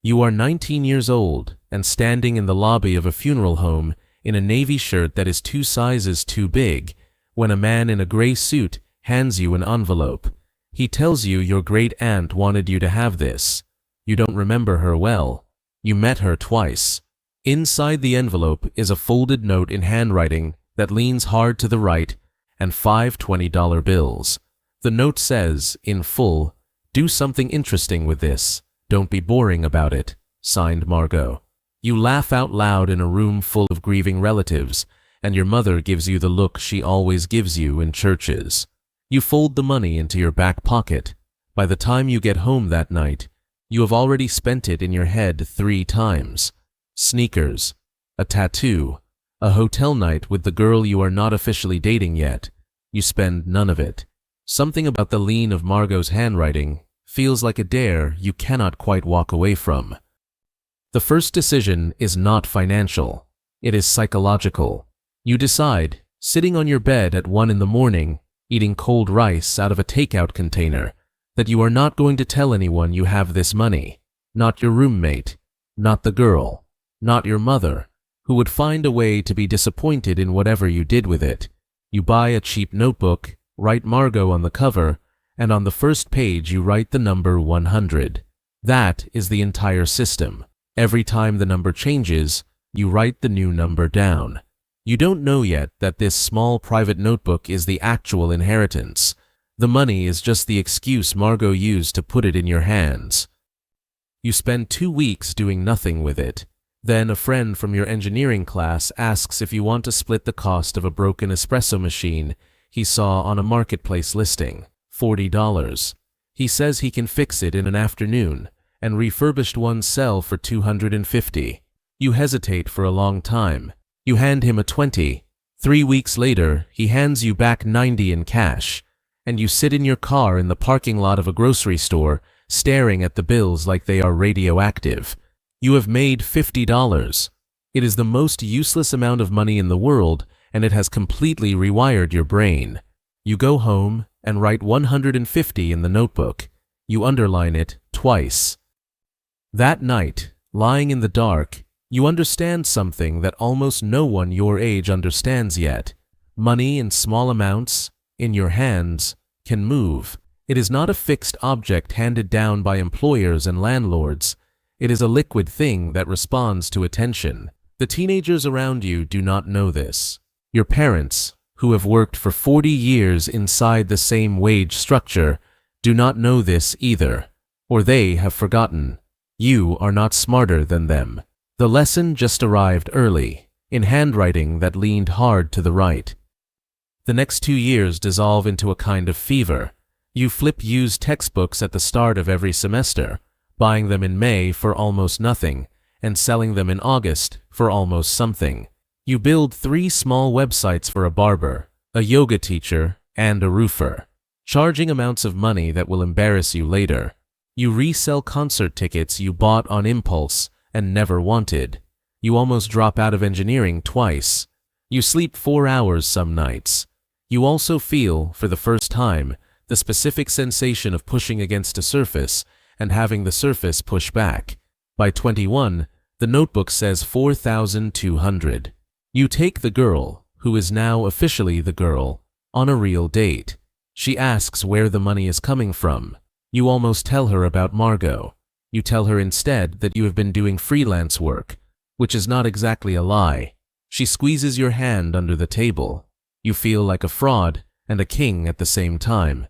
You are 19 years old and standing in the lobby of a funeral home in a navy shirt that is 2 sizes too big when a man in a gray suit hands you an envelope. He tells you your great-aunt wanted you to have this. You don't remember her well. You met her twice. Inside the envelope is a folded note in handwriting that leans hard to the right and 5 $20 bills. The note says, in full, "Do something interesting with this. Don't be boring about it." Signed, Margot. You laugh out loud in a room full of grieving relatives, and your mother gives you the look she always gives you in churches. You fold the money into your back pocket. By the time you get home that night, you have already spent it in your head 3 times. Sneakers, a tattoo, a hotel night with the girl you are not officially dating yet. You spend none of it. Something about the lean of Margot's handwriting feels like a dare you cannot quite walk away from. The first decision is not financial. It is psychological. You decide, sitting on your bed at 1 in the morning, eating cold rice out of a takeout container, that you are not going to tell anyone you have this money. Not your roommate, not the girl, not your mother, who would find a way to be disappointed in whatever you did with it. You buy a cheap notebook, write Margot on the cover, and on the first page you write the number 100. That is the entire system. Every time the number changes, you write the new number down. You don't know yet that this small private notebook is the actual inheritance. The money is just the excuse Margot used to put it in your hands. You spend 2 weeks doing nothing with it. Then a friend from your engineering class asks if you want to split the cost of a broken espresso machine he saw on a marketplace listing, $40. He says he can fix it in an afternoon, and refurbished ones sell for $250. You hesitate for a long time. You hand him a 20. 3 weeks later, he hands you back 90 in cash, and you sit in your car in the parking lot of a grocery store, staring at the bills like they are radioactive. You have made $50. It is the most useless amount of money in the world, and it has completely rewired your brain. You go home and write 150 in the notebook. You underline it twice. That night, lying in the dark, you understand something that almost no one your age understands yet. Money in small amounts, in your hands, can move. It is not a fixed object handed down by employers and landlords. It is a liquid thing that responds to attention. The teenagers around you do not know this. Your parents, who have worked for 40 years inside the same wage structure, do not know this either, or they have forgotten. You are not smarter than them. The lesson just arrived early, in handwriting that leaned hard to the right. The next 2 years dissolve into a kind of fever. You flip used textbooks at the start of every semester, buying them in May for almost nothing, and selling them in August for almost something. You build 3 small websites for a barber, a yoga teacher, and a roofer, charging amounts of money that will embarrass you later. You resell concert tickets you bought on impulse and never wanted. You almost drop out of engineering twice. You sleep 4 hours some nights. You also feel, for the first time, the specific sensation of pushing against a surface and having the surface push back. By 21, the notebook says 4,200. You take the girl, who is now officially the girl, on a real date. She asks where the money is coming from. You almost tell her about Margot. You tell her instead that you have been doing freelance work, which is not exactly a lie. She squeezes your hand under the table. You feel like a fraud and a king at the same time.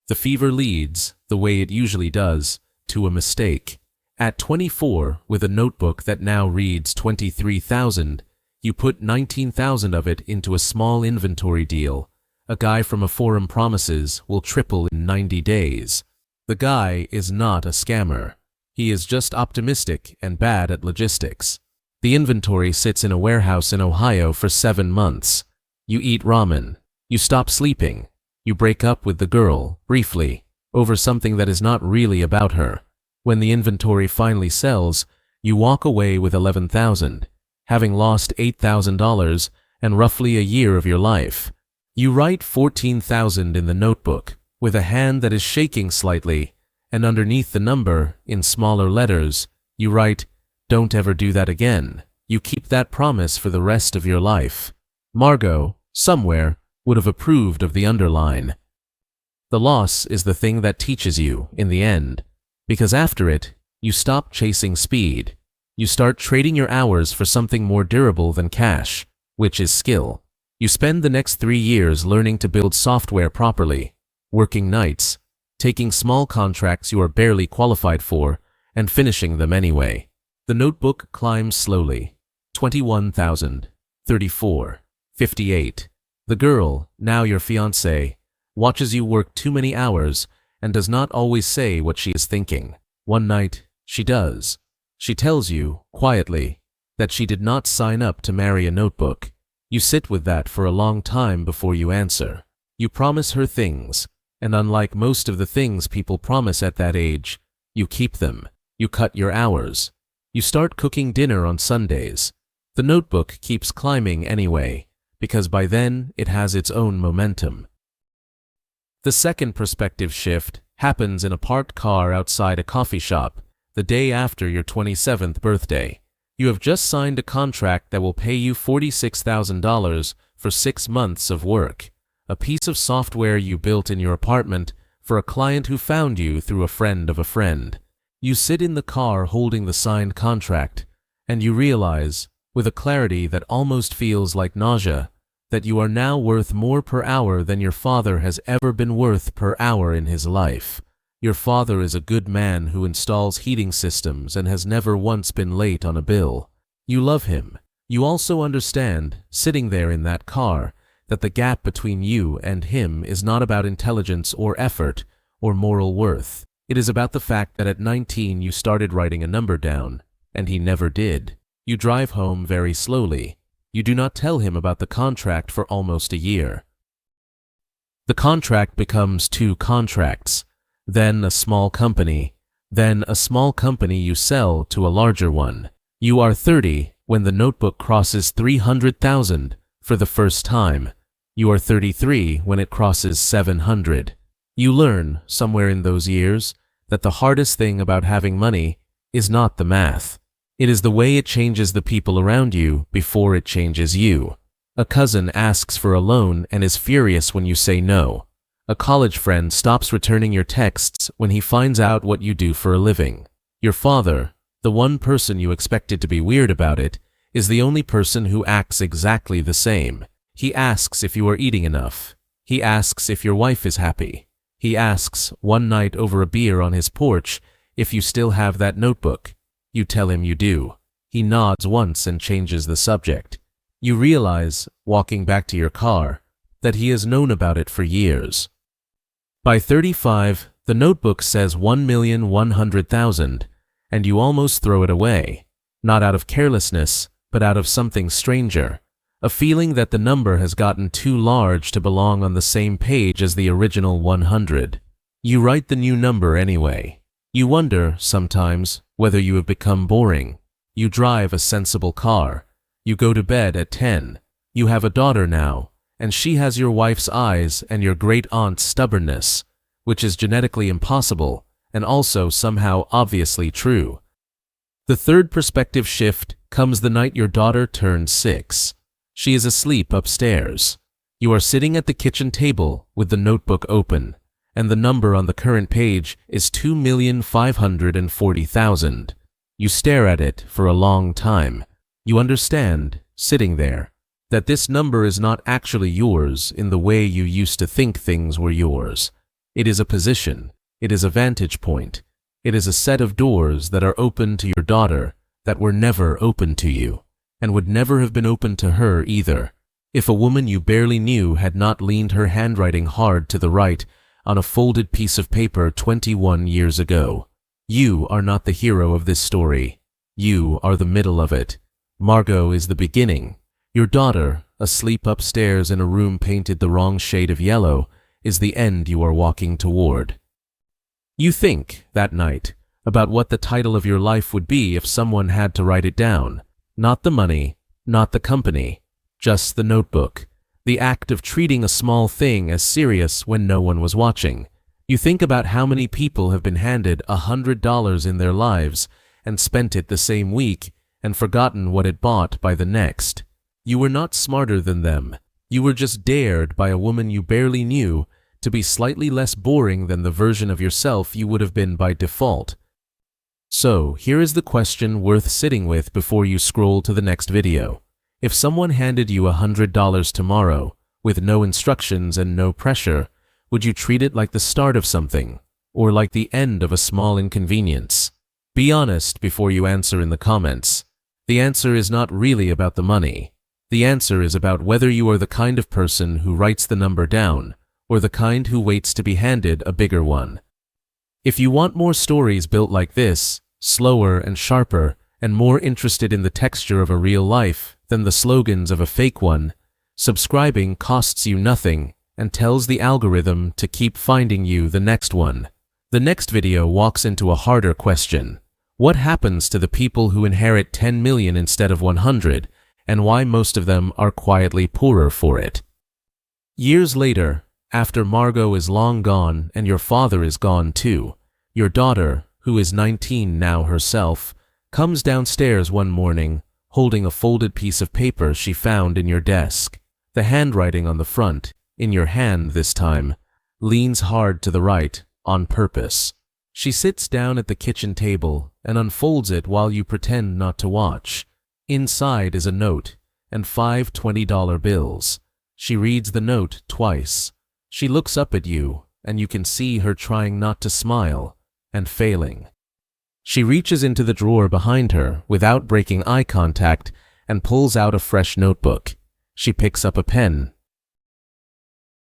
The fever leads, the way it usually does, to a mistake. At 24, with a notebook that now reads 23,000, you put 19,000 of it into a small inventory deal. A guy from a forum promises will triple in 90 days. The guy is not a scammer. He is just optimistic and bad at logistics. The inventory sits in a warehouse in Ohio for 7 months. You eat ramen. You stop sleeping. You break up with the girl, briefly, over something that is not really about her. When the inventory finally sells, you walk away with 11,000, having lost $8,000 and roughly a year of your life. You write 14,000 in the notebook, with a hand that is shaking slightly, and underneath the number, in smaller letters, You write, "Don't ever do that again." You keep that promise for the rest of your life. Margot, somewhere, would have approved of the underline. The loss is the thing that teaches you, in the end, because after it, you stop chasing speed. You start trading your hours for something more durable than cash, which is skill. You spend the next 3 years learning to build software properly, working nights, taking small contracts you are barely qualified for, and finishing them anyway. The notebook climbs slowly. 21,000, 34, 58. The girl, now your fiancée, watches you work too many hours and does not always say what she is thinking. One night, she does. She tells you, quietly, that she did not sign up to marry a notebook. You sit with that for a long time before you answer. You promise her things, and unlike most of the things people promise at that age, you keep them. You cut your hours. You start cooking dinner on Sundays. The notebook keeps climbing anyway, because by then it has its own momentum. The second perspective shift happens in a parked car outside a coffee shop the day after your 27th birthday. You have just signed a contract that will pay you $46,000 for 6 months of work, a piece of software you built in your apartment for a client who found you through a friend of a friend. You sit in the car holding the signed contract, and you realize, with a clarity that almost feels like nausea, that you are now worth more per hour than your father has ever been worth per hour in his life. Your father is a good man who installs heating systems and has never once been late on a bill. You love him. You also understand, sitting there in that car, that the gap between you and him is not about intelligence or effort or moral worth. It is about the fact that at 19 you started writing a number down, and he never did. You drive home very slowly. You do not tell him about the contract for almost a year. The contract becomes 2 contracts, then a small company, then a small company you sell to a larger one. You are 30 when the notebook crosses 300,000 for the first time. You are 33 when it crosses 700. You learn, somewhere in those years, that the hardest thing about having money is not the math. It is the way it changes the people around you before it changes you. A cousin asks for a loan and is furious when you say no. A college friend stops returning your texts when he finds out what you do for a living. Your father, the one person you expected to be weird about it, is the only person who acts exactly the same. He asks if you are eating enough. He asks if your wife is happy. He asks, one night over a beer on his porch, if you still have that notebook. You tell him you do. He nods once and changes the subject. You realize, walking back to your car, that he has known about it for years. By 35, the notebook says 1,100,000, and you almost throw it away, not out of carelessness, but out of something stranger, a feeling that the number has gotten too large to belong on the same page as the original 100. You write the new number anyway. You wonder, sometimes, whether you have become boring. You drive a sensible car. You go to bed at 10. You have a daughter now, and she has your wife's eyes and your great-aunt's stubbornness, which is genetically impossible and also somehow obviously true. The third perspective shift comes the night your daughter turns 6. She is asleep upstairs. You are sitting at the kitchen table with the notebook open, and the number on the current page is 2,540,000. You stare at it for a long time. You understand, sitting there, that this number is not actually yours in the way you used to think things were yours. It is a position. It is a vantage point. It is a set of doors that are open to your daughter that were never open to you, and would never have been open to her either, if a woman you barely knew had not leaned her handwriting hard to the right on a folded piece of paper 21 years ago. You are not the hero of this story. You are the middle of it. Margot is the beginning. Your daughter, asleep upstairs in a room painted the wrong shade of yellow, is the end you are walking toward. You think, that night, about what the title of your life would be if someone had to write it down. Not the money, not the company, just the notebook. The act of treating a small thing as serious when no one was watching. You think about how many people have been handed $100 in their lives and spent it the same week and forgotten what it bought by the next. You were not smarter than them. You were just dared by a woman you barely knew to be slightly less boring than the version of yourself you would have been by default. So, here is the question worth sitting with before you scroll to the next video. If someone handed you $100 tomorrow, with no instructions and no pressure, would you treat it like the start of something, or like the end of a small inconvenience? Be honest before you answer in the comments. The answer is not really about the money. The answer is about whether you are the kind of person who writes the number down, or the kind who waits to be handed a bigger one. If you want more stories built like this, slower and sharper, and more interested in the texture of a real life than the slogans of a fake one, subscribing costs you nothing and tells the algorithm to keep finding you the next one. The next video walks into a harder question. What happens to the people who inherit 10 million instead of 100, and why most of them are quietly poorer for it? Years later, after Margot is long gone and your father is gone too, your daughter, who is 19 now herself, comes downstairs one morning holding a folded piece of paper she found in your desk. The handwriting on the front, in your hand this time, leans hard to the right, on purpose. She sits down at the kitchen table and unfolds it while you pretend not to watch. Inside is a note and 5 $20 bills. She reads the note twice. She looks up at you, and you can see her trying not to smile, and failing. She reaches into the drawer behind her without breaking eye contact and pulls out a fresh notebook. She picks up a pen